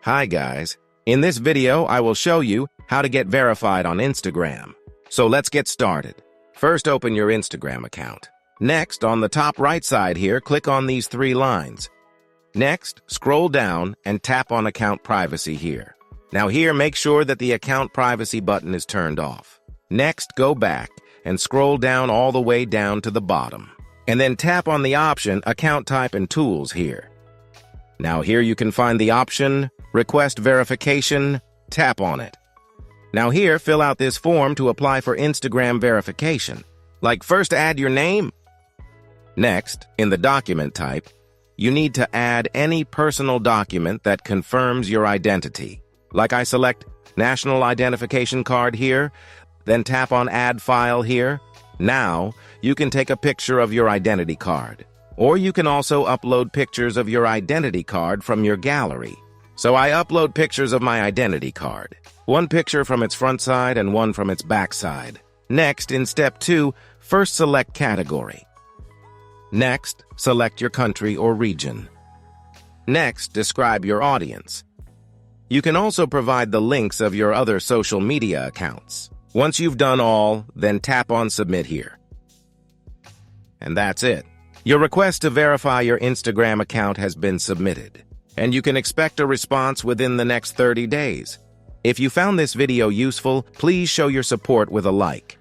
Hi guys, in this video I will show you how to get verified on Instagram. So let's get started. First open your Instagram account. Next, on the top right side here, click on these three lines. Next, scroll down and tap on account privacy here. Now here, make sure that the account privacy button is turned off. Next, go back and scroll down all the way down to the bottom. And then tap on the option Account Type and Tools here. Now here you can find the option Request Verification. Tap on it. Now here, fill out this form to apply for Instagram verification. Like, first add your name. Next, in the document type, you need to add any personal document that confirms your identity. Like, I select National Identification Card here, then tap on Add File here. Now, you can take a picture of your identity card. Or you can also upload pictures of your identity card from your gallery. So I upload pictures of my identity card. One picture from its front side and one from its back side. Next, in step 2, first select category. Next, select your country or region. Next, describe your audience. You can also provide the links of your other social media accounts. Once you've done all, then tap on Submit here. And that's it. Your request to verify your Instagram account has been submitted, and you can expect a response within the next 30 days. If you found this video useful, please show your support with a like.